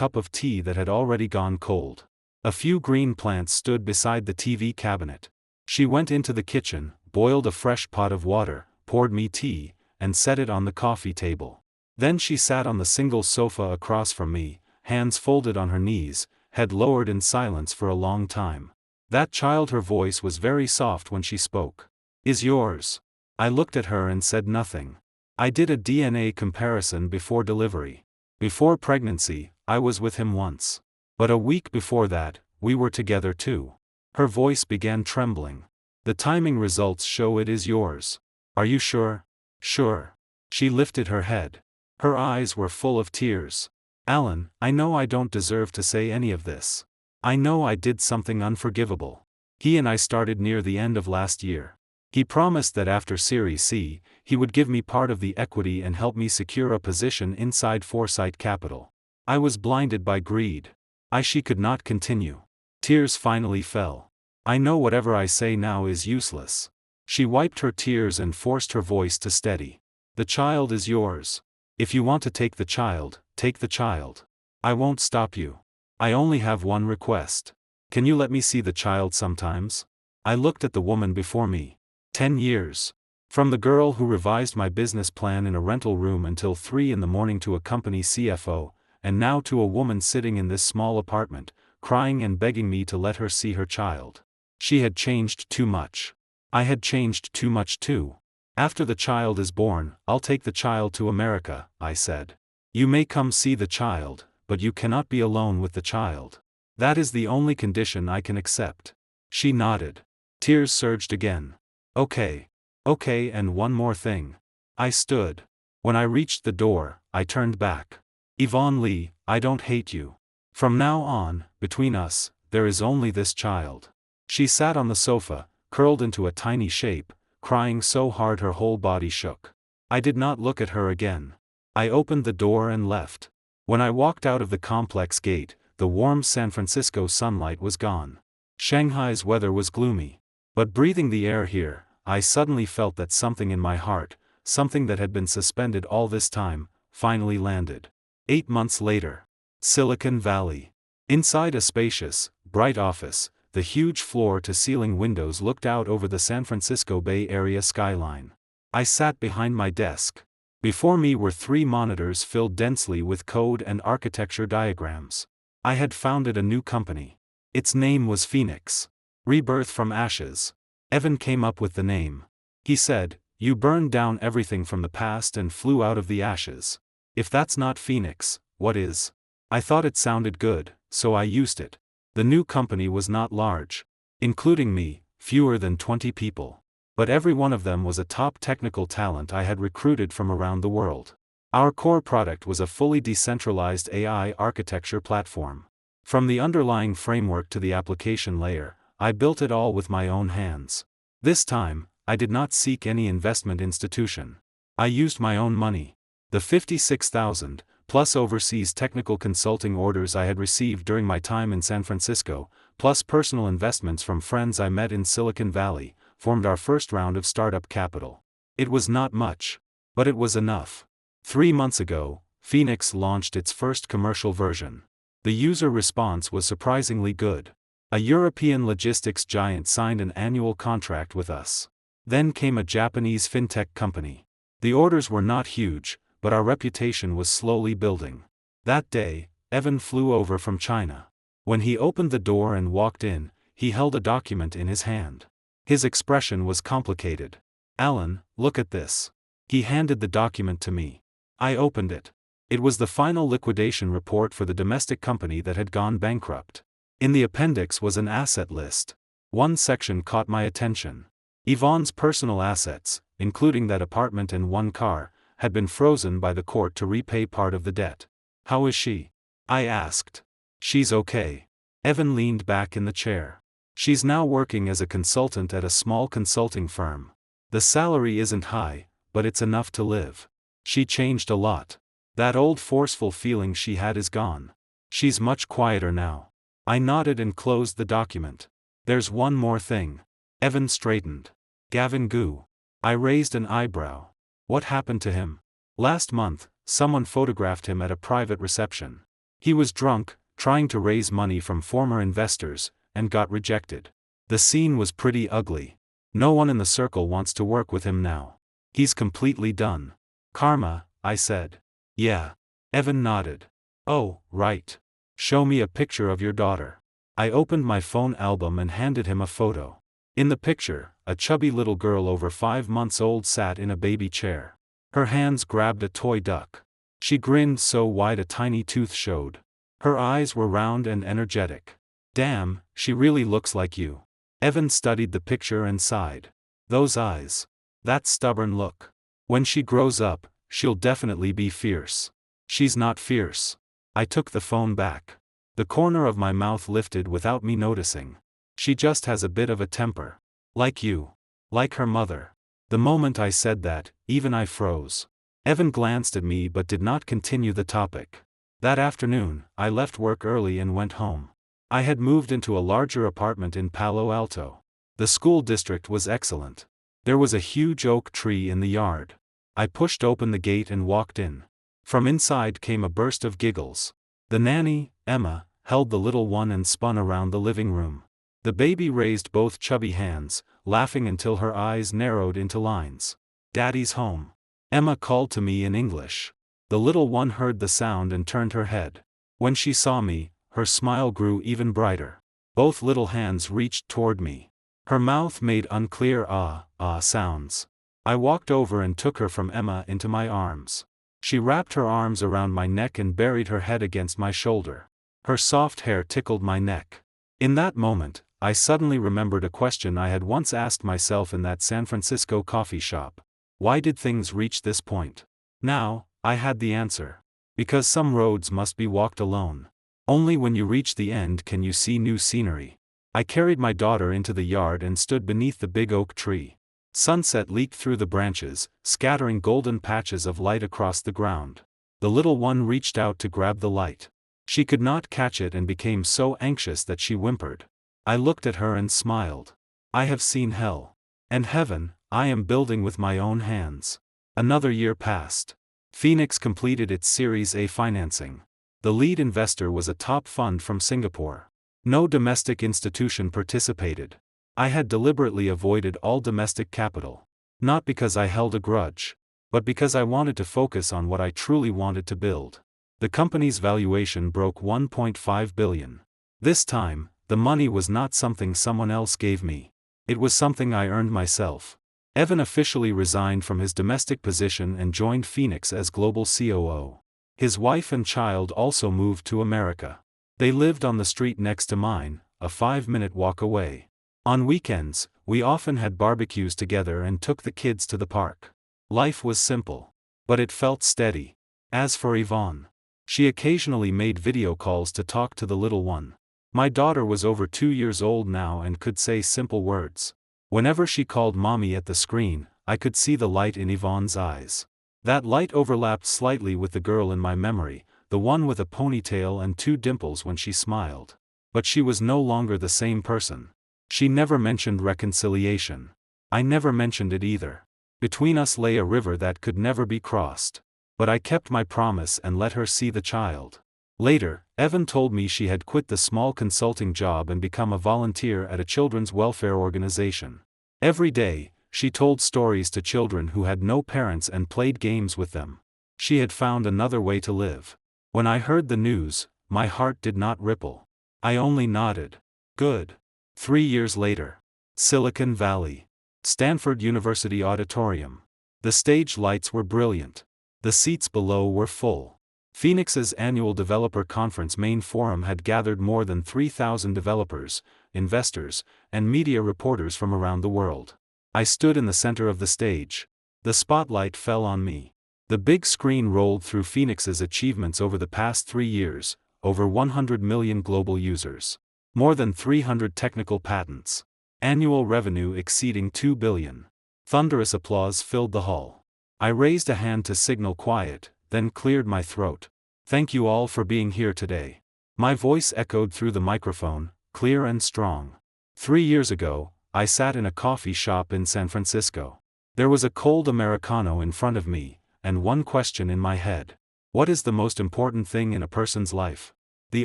cup of tea that had already gone cold. A few green plants stood beside the TV cabinet. She went into the kitchen, boiled a fresh pot of water, poured me tea, and set it on the coffee table. Then she sat on the single sofa across from me, hands folded on her knees, head lowered in silence for a long time. That child, her voice was very soft when she spoke. "Is yours?" I looked at her and said nothing. I did a DNA comparison before delivery. Before pregnancy, I was with him once. But a week before that, we were together too. Her voice began trembling. "The timing results show it is yours. Are you sure?" "Sure." She lifted her head. Her eyes were full of tears. "Alan, I know I don't deserve to say any of this. I know I did something unforgivable. He and I started near the end of last year. He promised that after Series C, he would give me part of the equity and help me secure a position inside Foresight Capital. I was blinded by greed. She could not continue. Tears finally fell. I know whatever I say now is useless. She wiped her tears and forced her voice to steady. The child is yours. If you want to take the child, take the child. I won't stop you. I only have one request. Can you let me see the child sometimes? I looked at the woman before me. 10 years. From the girl who revised my business plan in a rental room until 3 in the morning to a company CFO, and now to a woman sitting in this small apartment, crying and begging me to let her see her child. She had changed too much. I had changed too much too. After the child is born, I'll take the child to America, I said. You may come see the child, but you cannot be alone with the child. That is the only condition I can accept. She nodded. Tears surged again. Okay. Okay, and one more thing. I stood. When I reached the door, I turned back. Yvonne Lee, I don't hate you. From now on, between us, there is only this child. She sat on the sofa, curled into a tiny shape, crying so hard her whole body shook. I did not look at her again. I opened the door and left. When I walked out of the complex gate, the warm San Francisco sunlight was gone. Shanghai's weather was gloomy. But breathing the air here, I suddenly felt that something in my heart, something that had been suspended all this time, finally landed. 8 months later. Silicon Valley. Inside a spacious, bright office, the huge floor-to-ceiling windows looked out over the San Francisco Bay Area skyline. I sat behind my desk. Before me were 3 monitors filled densely with code and architecture diagrams. I had founded a new company. Its name was Phoenix. Rebirth from ashes. Evan came up with the name. He said, "You burned down everything from the past and flew out of the ashes. If that's not Phoenix, what is?" I thought it sounded good, so I used it. The new company was not large. Including me, fewer than 20 people. But every one of them was a top technical talent I had recruited from around the world. Our core product was a fully decentralized AI architecture platform. From the underlying framework to the application layer, I built it all with my own hands. This time, I did not seek any investment institution. I used my own money. The 56,000, plus overseas technical consulting orders I had received during my time in San Francisco, plus personal investments from friends I met in Silicon Valley, formed our first round of startup capital. It was not much. But it was enough. 3 months ago, Phoenix launched its first commercial version. The user response was surprisingly good. A European logistics giant signed an annual contract with us. Then came a Japanese fintech company. The orders were not huge, but our reputation was slowly building. That day, Evan flew over from China. When he opened the door and walked in, he held a document in his hand. His expression was complicated. "Alan, look at this." He handed the document to me. I opened it. It was the final liquidation report for the domestic company that had gone bankrupt. In the appendix was an asset list. One section caught my attention. Yvonne's personal assets, including that apartment and 1 car, had been frozen by the court to repay part of the debt. "How is she?" I asked. "She's okay." Evan leaned back in the chair. "She's now working as a consultant at a small consulting firm. The salary isn't high, but it's enough to live. She changed a lot. That old forceful feeling she had is gone. She's much quieter now." I nodded and closed the document. "There's one more thing." Evan straightened. "Gavin Gu." I raised an eyebrow. "What happened to him?" "Last month, someone photographed him at a private reception. He was drunk, trying to raise money from former investors, and got rejected. The scene was pretty ugly. No one in the circle wants to work with him now. He's completely done." "Karma," I said. "Yeah." Evan nodded. "Oh, right. Show me a picture of your daughter." I opened my phone album and handed him a photo. In the picture, a chubby little girl over 5 months old sat in a baby chair. Her hands grabbed a toy duck. She grinned so wide a tiny tooth showed. Her eyes were round and energetic. "Damn, she really looks like you." Evan studied the picture and sighed. "Those eyes. That stubborn look. When she grows up, she'll definitely be fierce." "She's not fierce." I took the phone back. The corner of my mouth lifted without me noticing. "She just has a bit of a temper. Like you. Like her mother." The moment I said that, even I froze. Evan glanced at me but did not continue the topic. That afternoon, I left work early and went home. I had moved into a larger apartment in Palo Alto. The school district was excellent. There was a huge oak tree in the yard. I pushed open the gate and walked in. From inside came a burst of giggles. The nanny, Emma, held the little one and spun around the living room. The baby raised both chubby hands, laughing until her eyes narrowed into lines. "Daddy's home," Emma called to me in English. The little one heard the sound and turned her head. When she saw me, her smile grew even brighter. Both little hands reached toward me. Her mouth made unclear ah sounds. I walked over and took her from Emma into my arms. She wrapped her arms around my neck and buried her head against my shoulder. Her soft hair tickled my neck. In that moment, I suddenly remembered a question I had once asked myself in that San Francisco coffee shop. Why did things reach this point? Now, I had the answer. Because some roads must be walked alone. Only when you reach the end can you see new scenery. I carried my daughter into the yard and stood beneath the big oak tree. Sunset leaked through the branches, scattering golden patches of light across the ground. The little one reached out to grab the light. She could not catch it and became so anxious that she whimpered. I looked at her and smiled. I have seen hell. And heaven, I am building with my own hands. Another year passed. Phoenix completed its Series A financing. The lead investor was a top fund from Singapore. No domestic institution participated. I had deliberately avoided all domestic capital. Not because I held a grudge, but because I wanted to focus on what I truly wanted to build. The company's valuation broke $1.5 billion. This time, the money was not something someone else gave me. It was something I earned myself. Evan officially resigned from his domestic position and joined Phoenix as global COO. His wife and child also moved to America. They lived on the street next to mine, a 5-minute walk away. On weekends, we often had barbecues together and took the kids to the park. Life was simple. But it felt steady. As for Yvonne, she occasionally made video calls to talk to the little one. My daughter was over 2 years old now and could say simple words. Whenever she called mommy at the screen, I could see the light in Yvonne's eyes. That light overlapped slightly with the girl in my memory, the one with a ponytail and 2 dimples when she smiled. But she was no longer the same person. She never mentioned reconciliation. I never mentioned it either. Between us lay a river that could never be crossed. But I kept my promise and let her see the child. Later, Evan told me she had quit the small consulting job and become a volunteer at a children's welfare organization. Every day, she told stories to children who had no parents and played games with them. She had found another way to live. When I heard the news, my heart did not ripple. I only nodded. Good. 3 years later. Silicon Valley. Stanford University Auditorium. The stage lights were brilliant. The seats below were full. Phoenix's annual developer conference main forum had gathered more than 3,000 developers, investors, and media reporters from around the world. I stood in the center of the stage. The spotlight fell on me. The big screen rolled through Phoenix's achievements over the past 3 years, over 100 million global users. More than 300 technical patents. Annual revenue exceeding $2 billion. Thunderous applause filled the hall. I raised a hand to signal quiet, then cleared my throat. Thank you all for being here today. My voice echoed through the microphone, clear and strong. 3 years ago, I sat in a coffee shop in San Francisco. There was a cold Americano in front of me, and one question in my head. What is the most important thing in a person's life? The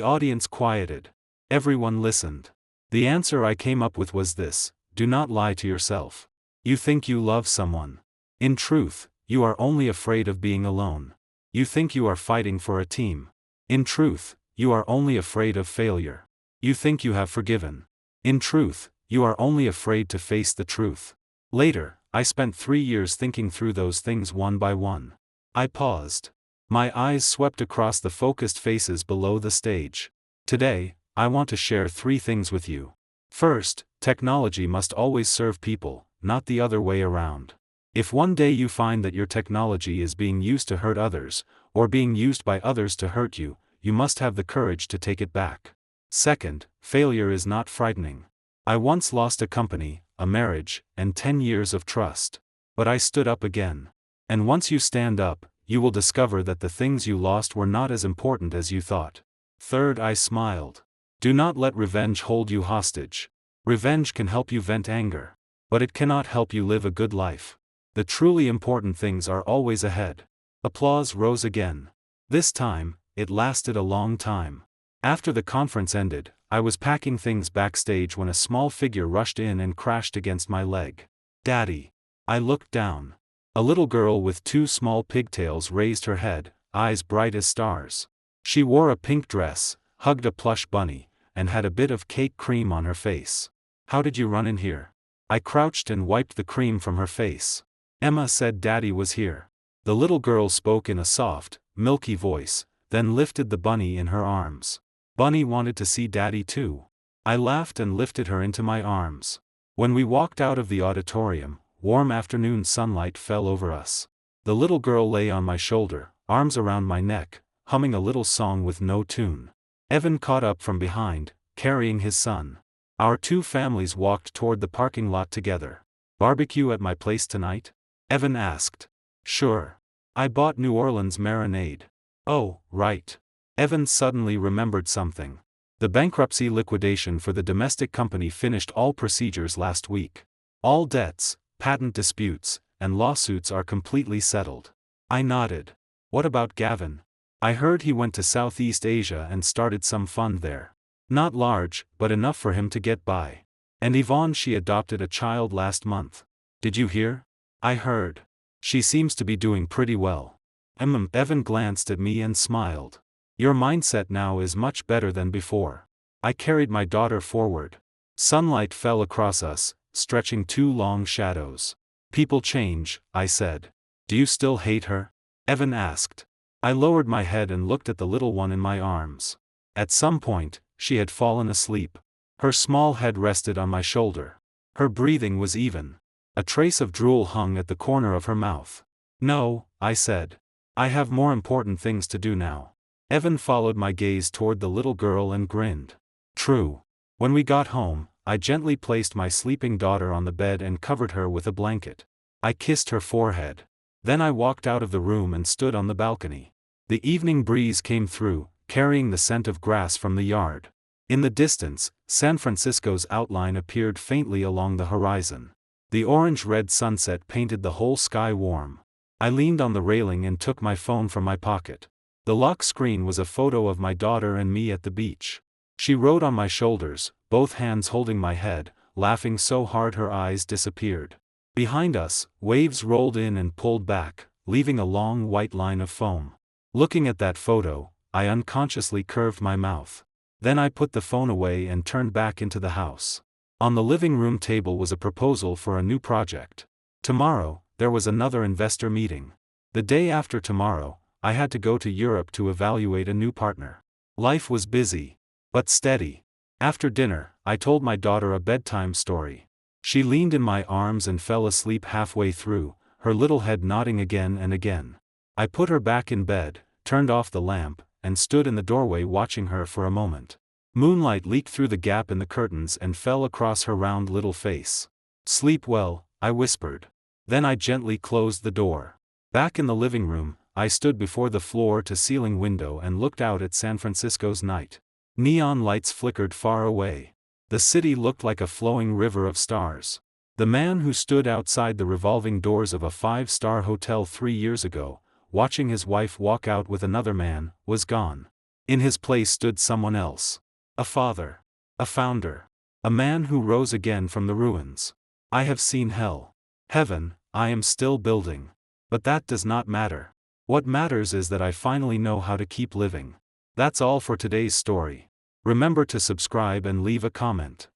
audience quieted. Everyone listened. The answer I came up with was this: do not lie to yourself. You think you love someone. In truth, you are only afraid of being alone. You think you are fighting for a team. In truth, you are only afraid of failure. You think you have forgiven. In truth, you are only afraid to face the truth. Later, I spent 3 years thinking through those things one by one. I paused. My eyes swept across the focused faces below the stage. Today, I want to share 3 things with you. First, technology must always serve people, not the other way around. If one day you find that your technology is being used to hurt others, or being used by others to hurt you, you must have the courage to take it back. Second, failure is not frightening. I once lost a company, a marriage, and 10 years of trust. But I stood up again. And once you stand up, you will discover that the things you lost were not as important as you thought. Third, I smiled. Do not let revenge hold you hostage. Revenge can help you vent anger. But it cannot help you live a good life. The truly important things are always ahead. Applause rose again. This time, it lasted a long time. After the conference ended, I was packing things backstage when a small figure rushed in and crashed against my leg. Daddy. I looked down. A little girl with 2 small pigtails raised her head, eyes bright as stars. She wore a pink dress, hugged a plush bunny, and had a bit of cake cream on her face. How did you run in here? I crouched and wiped the cream from her face. Emma said Daddy was here. The little girl spoke in a soft, milky voice, then lifted the bunny in her arms. Bunny wanted to see Daddy too. I laughed and lifted her into my arms. When we walked out of the auditorium, warm afternoon sunlight fell over us. The little girl lay on my shoulder, arms around my neck, humming a little song with no tune. Evan caught up from behind, carrying his son. Our 2 families walked toward the parking lot together. Barbecue at my place tonight? Evan asked. Sure. I bought New Orleans marinade. Oh, right. Evan suddenly remembered something. The bankruptcy liquidation for the domestic company finished all procedures last week. All debts, patent disputes, and lawsuits are completely settled. I nodded. What about Gavin? I heard he went to Southeast Asia and started some fund there. Not large, but enough for him to get by. And Yvonne, she adopted a child last month. Did you hear? I heard. She seems to be doing pretty well. Evan glanced at me and smiled. Your mindset now is much better than before. I carried my daughter forward. Sunlight fell across us, stretching 2 long shadows. People change, I said. Do you still hate her? Evan asked. I lowered my head and looked at the little one in my arms. At some point, she had fallen asleep. Her small head rested on my shoulder. Her breathing was even. A trace of drool hung at the corner of her mouth. No, I said. I have more important things to do now. Evan followed my gaze toward the little girl and grinned. True. When we got home, I gently placed my sleeping daughter on the bed and covered her with a blanket. I kissed her forehead. Then I walked out of the room and stood on the balcony. The evening breeze came through, carrying the scent of grass from the yard. In the distance, San Francisco's outline appeared faintly along the horizon. The orange-red sunset painted the whole sky warm. I leaned on the railing and took my phone from my pocket. The lock screen was a photo of my daughter and me at the beach. She rode on my shoulders, both hands holding my head, laughing so hard her eyes disappeared. Behind us, waves rolled in and pulled back, leaving a long white line of foam. Looking at that photo, I unconsciously curved my mouth. Then I put the phone away and turned back into the house. On the living room table was a proposal for a new project. Tomorrow, there was another investor meeting. The day after tomorrow, I had to go to Europe to evaluate a new partner. Life was busy, but steady. After dinner, I told my daughter a bedtime story. She leaned in my arms and fell asleep halfway through, her little head nodding again and again. I put her back in bed, turned off the lamp, and stood in the doorway watching her for a moment. Moonlight leaked through the gap in the curtains and fell across her round little face. Sleep well, I whispered. Then I gently closed the door. Back in the living room, I stood before the floor-to-ceiling window and looked out at San Francisco's night. Neon lights flickered far away. The city looked like a flowing river of stars. The man who stood outside the revolving doors of a 5-star hotel 3 years ago, watching his wife walk out with another man, was gone. In his place stood someone else. A father. A founder. A man who rose again from the ruins. I have seen hell. Heaven, I am still building. But that does not matter. What matters is that I finally know how to keep living. That's all for today's story. Remember to subscribe and leave a comment.